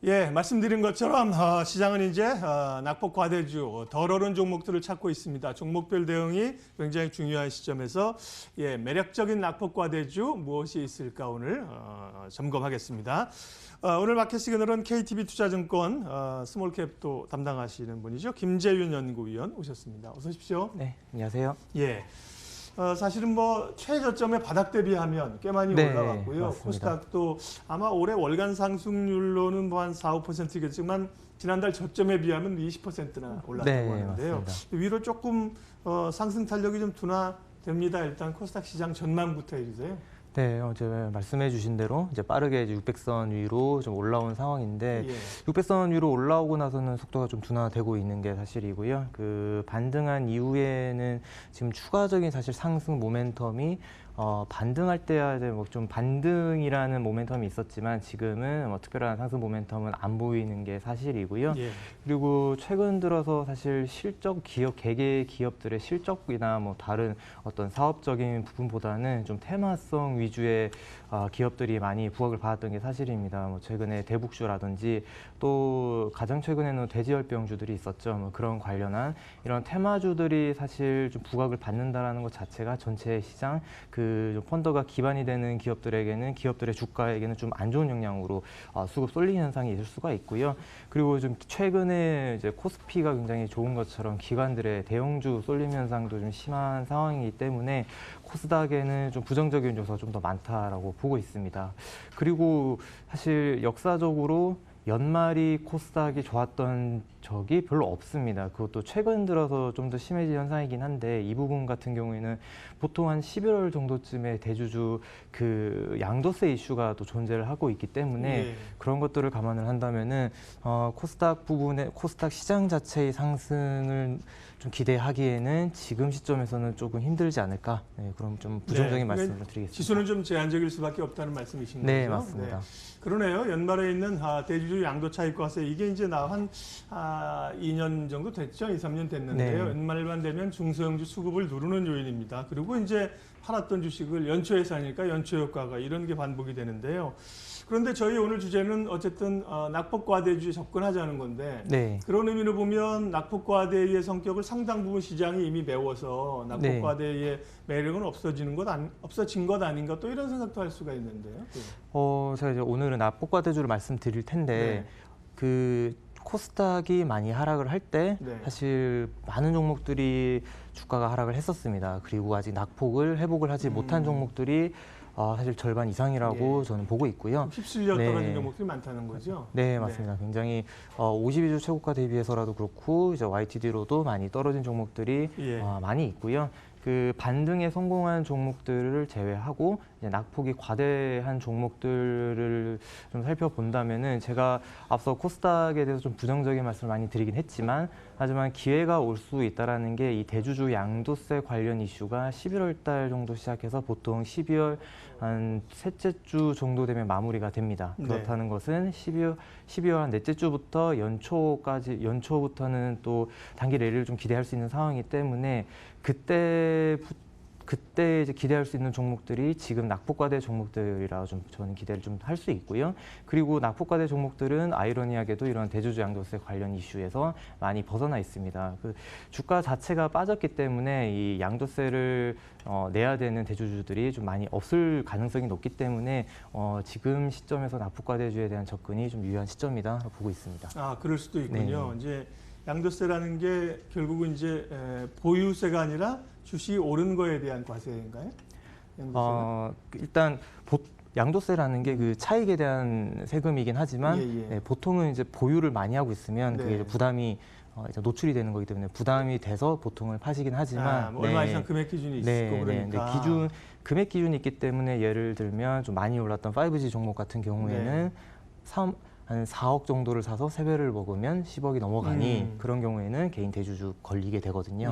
예, 말씀드린 것처럼 시장은 이제 낙폭 과대주, 덜 오른 종목들을 찾고 있습니다. 종목별 대응이 굉장히 중요한 시점에서 매력적인 낙폭 과대주 무엇이 있을까 오늘 점검하겠습니다. 오늘 마켓 시그널은 KTB 투자증권 스몰캡도 담당하시는 분이죠. 김재윤 연구위원 오셨습니다. 어서 오십시오. 네, 안녕하세요. 예. 사실은 최저점에 바닥 대비하면 꽤 많이 올라왔고요. 맞습니다. 코스닥도 아마 올해 월간 상승률로는 한 4, 5%겠지만 지난달 저점에 비하면 20%나 올랐다고 하는데요. 맞습니다. 위로 조금 상승 탄력이 좀 둔화됩니다. 일단 코스닥 시장 전망부터 해주세요. 네, 어제 말씀해 주신 대로 이제 빠르게 600선 위로 좀 올라온 상황인데 600선 위로 올라오고 나서는 속도가 좀 둔화되고 있는 게 사실이고요. 그 반등한 이후에는 지금 추가적인 사실 상승 모멘텀이 반등할 때야 이제 좀 반등이라는 모멘텀이 있었지만 지금은 특별한 상승 모멘텀은 안 보이는 게 사실이고요. 그리고 최근 들어서 사실 실적 기업 개개 기업들의 실적이나 다른 어떤 사업적인 부분보다는 좀 테마성 위주의 기업들이 많이 부각을 받았던 게 사실입니다. 최근에 대북주라든지 또 가장 최근에는 돼지열병주들이 있었죠. 그런 관련한 이런 테마주들이 사실 좀 부각을 받는다라는 것 자체가 전체 시장 좀 펀더가 기반이 되는 기업들에게는 기업들의 주가에게는 좀 안 좋은 영향으로 수급 쏠림 현상이 있을 수가 있고요. 그리고 좀 최근에 이제 코스피가 굉장히 좋은 것처럼 기관들의 대형주 쏠림 현상도 좀 심한 상황이기 때문에 코스닥에는 좀 부정적인 요소가 좀 더 많다라고 보고 있습니다. 그리고 사실 역사적으로 연말이 코스닥이 좋았던 적이 별로 없습니다. 그것도 최근 들어서 좀 더 심해진 현상이긴 한데 이 부분 같은 경우에는 보통 한 11월 정도쯤에 대주주 그 양도세 이슈가 또 존재를 하고 있기 때문에 그런 것들을 감안을 한다면은 코스닥 부분에 코스닥 시장 자체의 상승을 좀 기대하기에는 지금 시점에서는 조금 힘들지 않을까. 그럼 좀 부정적인 말씀을 드리겠습니다. 지수는 좀 제한적일 수밖에 없다는 말씀이신 거죠? 네, 맞습니다. 그러네요. 연말에 있는 대주주 양도 차익과세 이게 이제 한 2년 정도 됐죠. 2, 3년 됐는데요. 연말만 되면 중소형주 수급을 누르는 요인입니다. 그리고 이제 팔았던 주식을 연초에 사니까 연초 효과가 이런 게 반복이 되는데요. 그런데 저희 오늘 주제는 어쨌든 낙폭 과대주에 접근하자는 건데 그런 의미로 보면 낙폭 과대의 성격을 상당 부분 시장이 이미 메워서 낙폭 과대의 매력은 없어진 것 아닌가 또 이런 생각도 할 수가 있는데요. 제가 이제 오늘은 낙폭 과대주를 말씀드릴 텐데 그 코스닥이 많이 하락을 할 때 사실 많은 종목들이 주가가 하락을 했었습니다. 그리고 아직 낙폭을 회복을 하지 못한 종목들이 사실 절반 이상이라고 저는 보고 있고요. 휩쓸려 떨어진 종목들이 많다는 거죠? 네, 맞습니다. 굉장히 52주 최고가 대비해서라도 그렇고 이제 YTD로도 많이 떨어진 종목들이 많이 있고요. 그 반등에 성공한 종목들을 제외하고 이제 낙폭이 과대한 종목들을 좀 살펴본다면은 제가 앞서 코스닥에 대해서 좀 부정적인 말씀을 많이 드리긴 했지만 하지만 기회가 올 수 있다라는 게 이 대주주 양도세 관련 이슈가 11월 달 정도 시작해서 보통 12월 한 셋째 주 정도 되면 마무리가 됩니다. 그렇다는 것은 12월 한 넷째 주부터 연초부터는 또 단기 랠리를 좀 기대할 수 있는 상황이기 때문에 그때 이제 기대할 수 있는 종목들이 지금 낙폭과대 종목들이라 좀 저는 기대를 좀 할 수 있고요. 그리고 낙폭과대 종목들은 아이러니하게도 이런 대주주 양도세 관련 이슈에서 많이 벗어나 있습니다. 그 주가 자체가 빠졌기 때문에 이 양도세를 내야 되는 대주주들이 좀 많이 없을 가능성이 높기 때문에 지금 시점에서 낙폭과대주에 대한 접근이 좀 유효한 시점이다 보고 있습니다. 그럴 수도 있군요. 이제 양도세라는 게 결국은 이제 보유세가 아니라 주식이 오른 거에 대한 과세인가요? 일단 양도세라는 게 그 차익에 대한 세금이긴 하지만 보통은 이제 보유를 많이 하고 있으면 그게 이제 부담이 이제 노출이 되는 거기 때문에 부담이 돼서 보통을 파시긴 하지만 얼마 이상 금액 기준이 있고 그러니까 금액 기준이 있기 때문에 예를 들면 좀 많이 올랐던 5G 종목 같은 경우에는 한 4억 정도를 사서 3배를 먹으면 10억이 넘어가니 그런 경우에는 개인 대주주 걸리게 되거든요.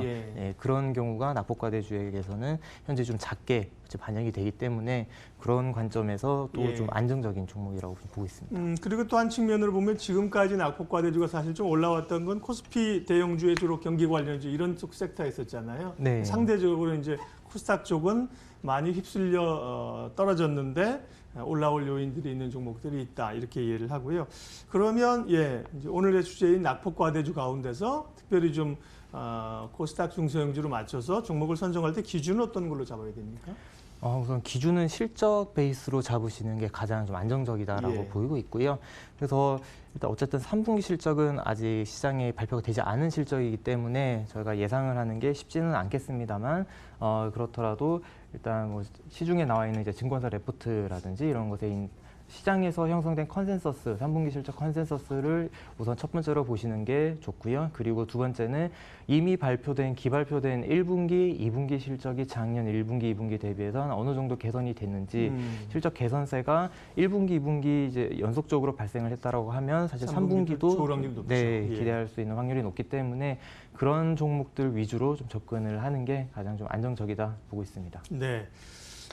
그런 경우가 낙폭과대주에게서는 현재 좀 작게 반영이 되기 때문에 그런 관점에서 또 좀 안정적인 종목이라고 보고 있습니다. 그리고 또 한 측면으로 보면 지금까지 낙폭과대주가 사실 좀 올라왔던 건 코스피 대형주의 주로 경기 관련주 이런 쪽 섹터에 있었잖아요. 상대적으로 이제 코스닥 쪽은 많이 휩쓸려 떨어졌는데 올라올 요인들이 있는 종목들이 있다 이렇게 이해를 하고요. 그러면 이제 오늘의 주제인 낙폭과대주 가운데서 특별히 좀 코스닥 중소형주로 맞춰서 종목을 선정할 때 기준은 어떤 걸로 잡아야 됩니까? 우선 기준은 실적 베이스로 잡으시는 게 가장 좀 안정적이다라고 예. 보이고 있고요. 그래서 일단 어쨌든 3분기 실적은 아직 시장에 발표가 되지 않은 실적이기 때문에 저희가 예상을 하는 게 쉽지는 않겠습니다만 그렇더라도 일단 뭐 시중에 나와 있는 이제 증권사 레포트라든지 이런 것에 시장에서 형성된 컨센서스, 3분기 실적 컨센서스를 우선 첫 번째로 보시는 게 좋고요. 그리고 두 번째는 이미 기발표된 1분기, 2분기 실적이 작년 1분기, 2분기 대비해서 어느 정도 개선이 됐는지 실적 개선세가 1분기, 2분기 이제 연속적으로 발생을 했다라고 하면 사실 3분기도 좋을 확률이 높죠. 네, 기대할 수 있는 확률이 높기 때문에 그런 종목들 위주로 좀 접근을 하는 게 가장 좀 안정적이다 보고 있습니다. 네.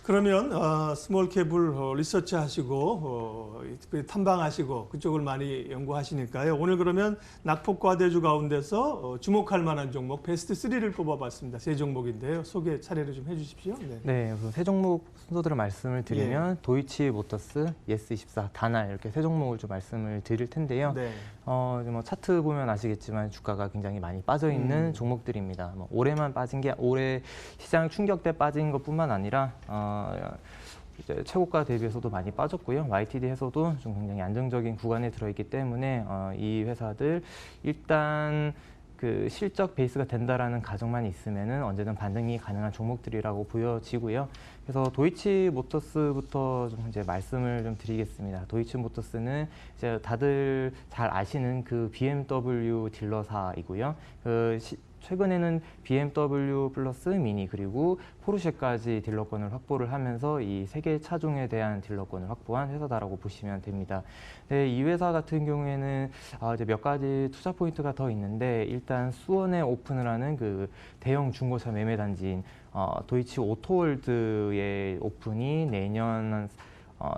그러면 스몰캡을 리서치 하시고 특별히 탐방하시고 그쪽을 많이 연구하시니까요. 오늘 그러면 낙폭과대주 가운데서 주목할 만한 종목 베스트 3를 뽑아봤습니다. 세 종목인데요. 소개 차례를 좀 해주십시오. 네, 우선 세 종목 순서대로 말씀을 드리면 도이치모터스, 예스24, 다날 이렇게 세 종목을 좀 말씀을 드릴 텐데요. 네. 뭐 차트 보면 아시겠지만 주가가 굉장히 많이 빠져 있는 종목들입니다. 뭐 올해만 빠진 게 올해 시장 충격 때 빠진 것뿐만 아니라 이제 최고가 대비해서도 많이 빠졌고요. YTD에서도 좀 굉장히 안정적인 구간에 들어있기 때문에 이 회사들 일단 그 실적 베이스가 된다라는 가정만 있으면은 언제든 반등이 가능한 종목들이라고 보여지고요. 그래서 도이치모터스부터 좀 이제 말씀을 좀 드리겠습니다. 도이치모터스는 이제 다들 잘 아시는 그 BMW 딜러사이고요. 최근에는 BMW 플러스 미니 그리고 포르쉐까지 딜러권을 확보를 하면서 이 세계 차종에 대한 딜러권을 확보한 회사다라고 보시면 됩니다. 네, 이 회사 같은 경우에는 이제 몇 가지 투자 포인트가 더 있는데 일단 수원에 오픈을 하는 그 대형 중고차 매매 단지인 도이치 오토월드의 오픈이 내년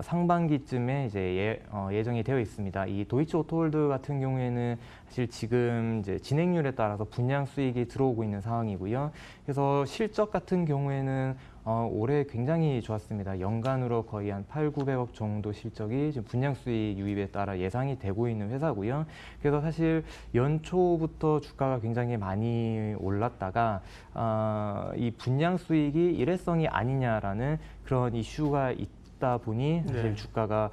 상반기쯤에 이제 예정이 되어 있습니다. 이 도이치 오토월드 같은 경우에는 사실 지금 이제 진행률에 따라서 분양 수익이 들어오고 있는 상황이고요. 그래서 실적 같은 경우에는 올해 굉장히 좋았습니다. 연간으로 거의 한 8,900억 정도 실적이 지금 분양 수익 유입에 따라 예상이 되고 있는 회사고요. 그래서 사실 연초부터 주가가 굉장히 많이 올랐다가 이 분양 수익이 일회성이 아니냐라는 그런 이슈가 있다 보니 사실 주가가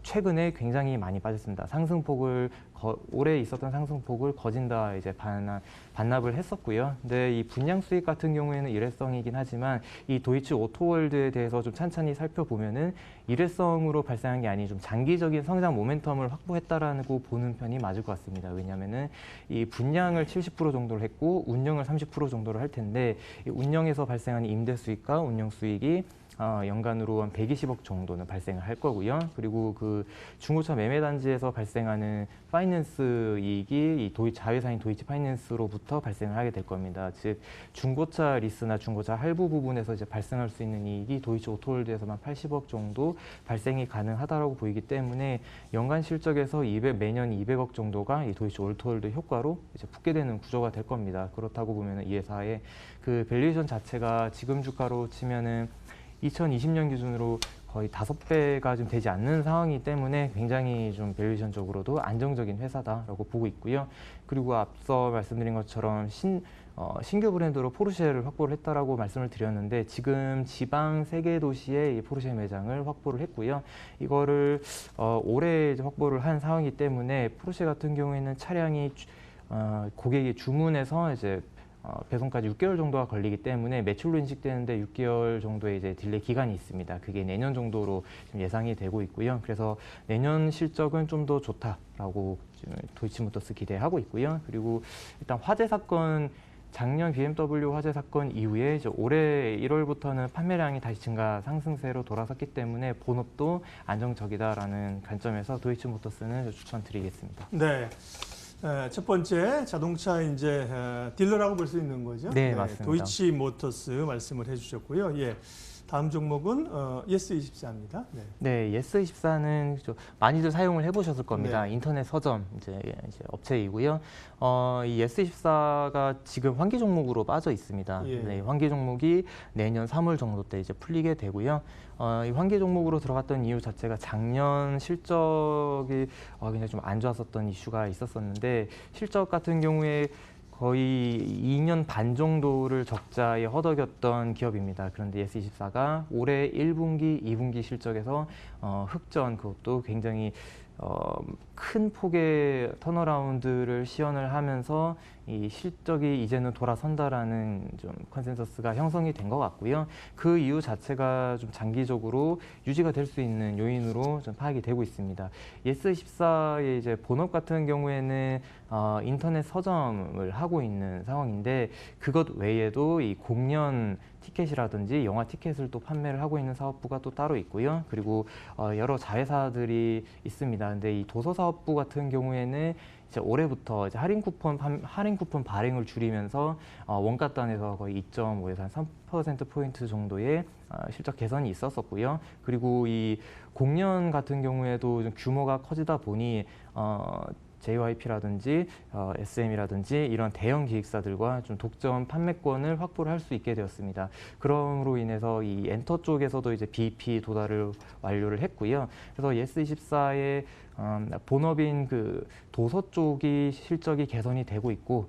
최근에 굉장히 많이 빠졌습니다. 상승폭을 올해 있었던 상승폭을 거진다 이제 반납을 했었고요. 근데 이 분양 수익 같은 경우에는 일회성이긴 하지만 이 도이치 오토월드에 대해서 좀 찬찬히 살펴보면은 일회성으로 발생한 게 아닌 좀 장기적인 성장 모멘텀을 확보했다라고 보는 편이 맞을 것 같습니다. 왜냐하면은 이 분양을 70% 정도를 했고 운영을 30% 정도를 할 텐데 이 운영에서 발생하는 임대 수익과 운영 수익이 연간으로 한 120억 정도는 발생을 할 거고요. 그리고 그 중고차 매매 단지에서 발생하는 파이낸스 이익이 이 자회사인 도이치 파이낸스로부터 발생을 하게 될 겁니다. 즉 중고차 리스나 중고차 할부 부분에서 이제 발생할 수 있는 이익이 도이치 오토월드에서만 80억 정도 발생이 가능하다라고 보이기 때문에 연간 실적에서 매년 200억 정도가 이 도이치 오토월드 효과로 이제 붙게 되는 구조가 될 겁니다. 그렇다고 보면은 이 회사의 그 밸류에이션 자체가 지금 주가로 치면은 2020년 기준으로 거의 5배가 좀 되지 않는 상황이기 때문에 굉장히 좀 밸류에이션적으로도 안정적인 회사다라고 보고 있고요. 그리고 앞서 말씀드린 것처럼 신규 브랜드로 포르쉐를 확보를 했다라고 말씀을 드렸는데 지금 지방 3개 도시에 이 포르쉐 매장을 확보를 했고요. 이거를 올해 확보를 한 상황이기 때문에 포르쉐 같은 경우에는 차량이 고객이 주문해서 이제 배송까지 6개월 정도가 걸리기 때문에 매출로 인식되는데 6개월 정도의 이제 딜레이 기간이 있습니다. 그게 내년 정도로 지금 예상이 되고 있고요. 그래서 내년 실적은 좀 더 좋다라고 지금 도이치모터스 기대하고 있고요. 그리고 일단 화재 사건 작년 BMW 화재 사건 이후에 이제 올해 1월부터는 판매량이 다시 증가 상승세로 돌아섰기 때문에 본업도 안정적이다라는 관점에서 도이치모터스는 추천드리겠습니다. 네. 첫 번째 자동차 이제 딜러라고 볼 수 있는 거죠. 네, 맞습니다. 도이치모터스 말씀을 해주셨고요. 예. 다음 종목은 예스24입니다. 네. 네, 예스24는 많이들 사용을 해보셨을 겁니다. 네. 인터넷 서점 이제 업체이고요. 이 예스24가 지금 환기 종목으로 빠져 있습니다. 예. 네, 환기 종목이 내년 3월 정도 때 이제 풀리게 되고요. 이 환기 종목으로 들어갔던 이유 자체가 작년 실적이 굉장히 좀 안 좋았었던 이슈가 있었었는데 실적 같은 경우에 거의 2년 반 정도를 적자에 허덕였던 기업입니다. 그런데 예스24가 올해 1분기, 2분기 실적에서 흑전, 그것도 굉장히 큰 폭의 턴어라운드를 시연을 하면서 이 실적이 이제는 돌아선다라는 좀 컨센서스가 형성이 된 것 같고요. 그 이유 자체가 좀 장기적으로 유지가 될 수 있는 요인으로 좀 파악이 되고 있습니다. 예스24의 이제 본업 같은 경우에는 인터넷 서점을 하고 있는 상황인데 그것 외에도 이 공연 티켓이라든지 영화 티켓을 또 판매를 하고 있는 사업부가 또 따로 있고요. 그리고 여러 자회사들이 있습니다. 근데 이 도서사업부 같은 경우에는 이제 올해부터 이제 할인 쿠폰 발행을 줄이면서 원가단에서 거의 2.5에서 한 3%포인트 정도의 실적 개선이 있었었고요. 그리고 이 공연 같은 경우에도 좀 규모가 커지다 보니 JYP라든지 SM이라든지 이런 대형 기획사들과 좀 독점 판매권을 확보를 할 수 있게 되었습니다. 그럼으로 인해서 이 엔터 쪽에서도 이제 BEP 도달을 완료를 했고요. 그래서 예스24의 본업인 그 도서 쪽이 실적이 개선이 되고 있고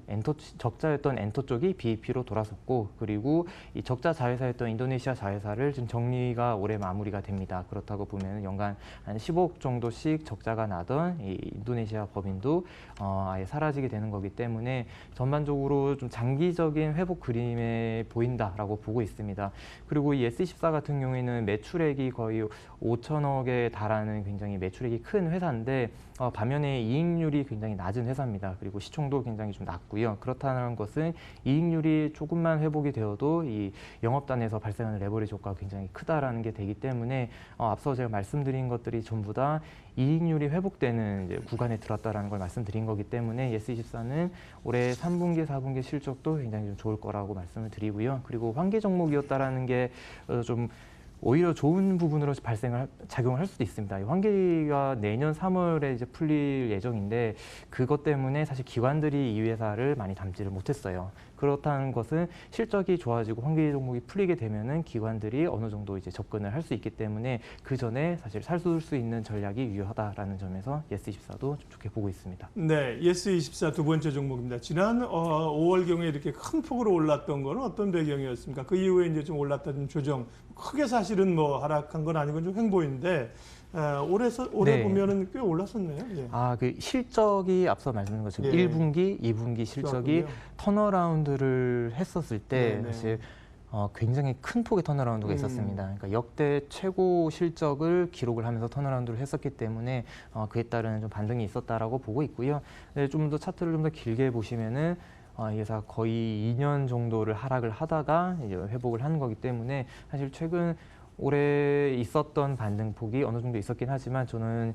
적자였던 엔터 쪽이 BEP로 돌아섰고 그리고 이 적자 자회사였던 인도네시아 자회사를 좀 정리가 올해 마무리가 됩니다. 그렇다고 보면 연간 한 15억 정도씩 적자가 나던 이 인도네시아 법인도 아예 사라지게 되는 거기 때문에 전반적으로 좀 장기적인 회복 그림에 보인다라고 보고 있습니다. 그리고 이 예스24 같은 경우에는 매출액이 거의 5천억에 달하는 굉장히 매출액이 큰 회사인데 반면에 이익률이 굉장히 낮은 회사입니다. 그리고 시총도 굉장히 좀 낮고요. 그렇다는 것은 이익률이 조금만 회복이 되어도 이 영업단에서 발생하는 레버리지 효과가 굉장히 크다라는 게 되기 때문에 앞서 제가 말씀드린 것들이 전부 다 이익률이 회복되는 이제 구간에 들었다라는 걸 말씀드린 거기 때문에 예스24는 올해 3분기, 4분기 실적도 굉장히 좀 좋을 거라고 말씀을 드리고요. 그리고 환기 종목이었다라는 게 좀 오히려 좋은 부분으로 작용을 할 수도 있습니다. 이 환기가 내년 3월에 이제 풀릴 예정인데 그것 때문에 사실 기관들이 이 회사를 많이 담지를 못했어요. 그렇다는 것은 실적이 좋아지고 환기 종목이 풀리게 되면은 기관들이 어느 정도 이제 접근을 할 수 있기 때문에 그 전에 사실 살수 수 있는 전략이 유효하다라는 점에서 예스24도 좀 좋게 보고 있습니다. 네, 예스24 두 번째 종목입니다. 지난 5월경에 이렇게 큰 폭으로 올랐던 거는 어떤 배경이었습니까? 그 이후에 이제 좀 올랐던 조정, 크게 사실은 뭐 하락한 건 아니고 좀 횡보인데 올해 네. 보면은 꽤 올랐었네요. 예. 그 실적이 앞서 말씀드린 것처럼 예. 1분기, 2분기 실적이 좋았군요. 턴어라운드를 했었을 때 네네. 사실 굉장히 큰 폭의 턴어라운드가 있었습니다. 그러니까 역대 최고 실적을 기록을 하면서 턴어라운드를 했었기 때문에 그에 따른 좀 반등이 있었다라고 보고 있고요. 네, 좀 더 차트를 좀 더 길게 보시면은 이 회사 거의 2년 정도를 하락을 하다가 이제 회복을 하는 거기 때문에 사실 최근 올해 있었던 반등폭이 어느 정도 있었긴 하지만 저는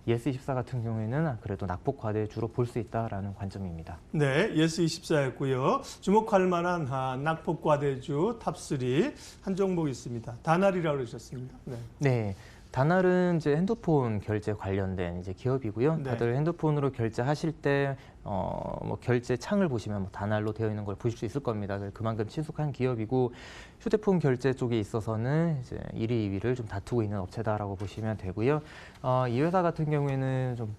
예스24 같은 경우에는 그래도 낙폭 과대 주로 볼 수 있다라는 관점입니다. 네, 예스24였고요. 주목할 만한 낙폭 과대주 탑3 한 종목 있습니다. 다날이라고 그러셨습니다. 네. 네. 다날은 이제 핸드폰 결제 관련된 이제 기업이고요. 네. 다들 핸드폰으로 결제하실 때 뭐 결제 창을 보시면 뭐 다날로 되어 있는 걸 보실 수 있을 겁니다. 그만큼 친숙한 기업이고 휴대폰 결제 쪽에 있어서는 이제 1위, 2위를 좀 다투고 있는 업체다라고 보시면 되고요. 이 회사 같은 경우에는 좀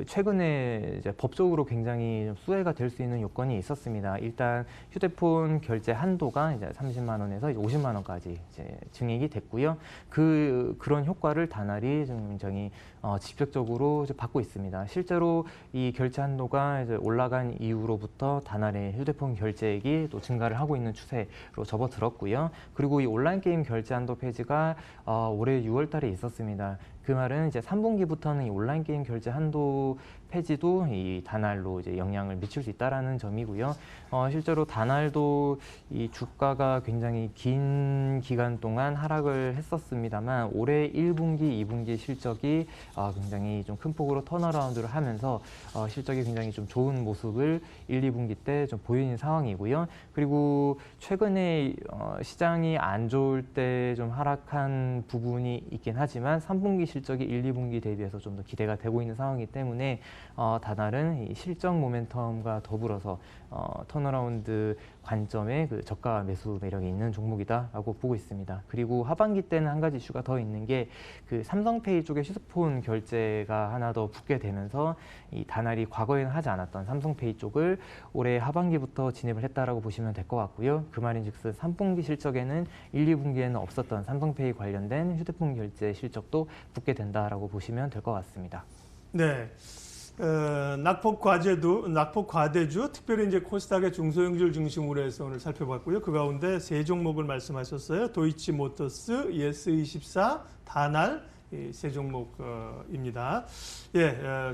최근에 이제 법적으로 굉장히 수혜가 될 수 있는 요건이 있었습니다. 일단 휴대폰 결제 한도가 이제 30만 원에서 이제 50만 원까지 이제 증액이 됐고요. 그런 효과를 다날이 좀 굉장히 직접적으로 이제 받고 있습니다. 실제로 이 결제 한도가 이제 올라간 이후로부터 다날의 휴대폰 결제액이 또 증가를 하고 있는 추세로 접어들었고요. 그리고 이 온라인 게임 결제 한도 폐지가 올해 6월달에 있었습니다. 그 말은 이제 3분기부터는 이 온라인 게임 결제 한도 폐지도 이 단알로 이제 영향을 미칠 수 있다라는 점이고요. 실제로 단알도 이 주가가 굉장히 긴 기간 동안 하락을 했었습니다만 올해 1분기, 2분기 실적이 굉장히 좀 큰 폭으로 턴어라운드를 하면서 실적이 굉장히 좀 좋은 모습을 1, 2분기 때 좀 보이는 상황이고요. 그리고 최근에 시장이 안 좋을 때 좀 하락한 부분이 있긴 하지만 3분기 실적이 1, 2분기 대비해서 좀 더 기대가 되고 있는 상황이기 때문에 다날은 이 실적 모멘텀과 더불어서 턴어라운드 관점의 그 저가 매수 매력이 있는 종목이다라고 보고 있습니다. 그리고 하반기 때는 한 가지 이슈가 더 있는 게 그 삼성페이 쪽의 휴대폰 결제가 하나 더 붙게 되면서 이 다날이 과거에는 하지 않았던 삼성페이 쪽을 올해 하반기부터 진입을 했다라고 보시면 될 것 같고요. 그 말인즉슨 3분기 실적에는 1, 2분기에는 없었던 삼성페이 관련된 휴대폰 결제 실적도 붙게 된다라고 보시면 될 것 같습니다. 네. 낙폭 과대주, 특별히 이제 코스닥의 중소형주를 중심으로 해서 오늘 살펴봤고요. 그 가운데 세 종목을 말씀하셨어요. 도이치모터스, 예스24, 다날, 이 세 종목입니다.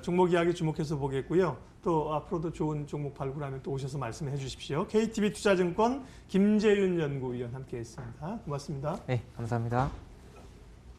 종목 이야기 주목해서 보겠고요. 또 앞으로도 좋은 종목 발굴하면 또 오셔서 말씀해 주십시오. KTB 투자증권 김재윤 연구위원 함께했습니다. 고맙습니다. 네, 감사합니다.